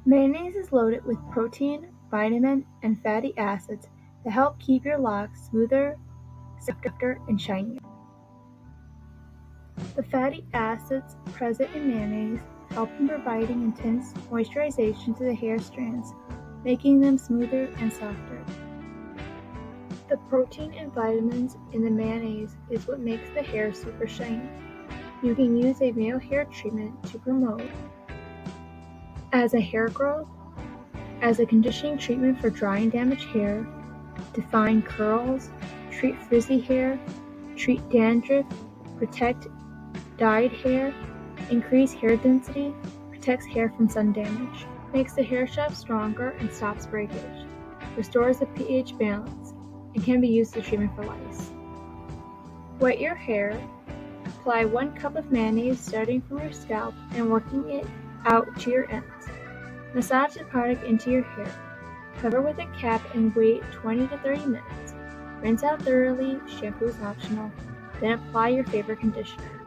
Mayonnaise is loaded with protein, vitamin, and fatty acids that help keep your locks smoother, softer, and shinier. The fatty acids present in mayonnaise help in providing intense moisturization to the hair strands, making them smoother and softer. The protein and vitamins in the mayonnaise is what makes the hair super shiny. You can use a mayo hair treatment to promote as a hair growth, as a conditioning treatment for dry and damaged hair, define curls, treat frizzy hair, treat dandruff, protect dyed hair, increase hair density, protects hair from sun damage, makes the hair shaft stronger and stops breakage, restores the pH balance, and can be used as a treatment for lice. Wet your hair. Apply 1 cup of mayonnaise starting from your scalp and working it out to your ends. Massage the product into your hair. Cover with a cap and wait 20 to 30 minutes. Rinse out thoroughly, shampoo is optional, then apply your favorite conditioner.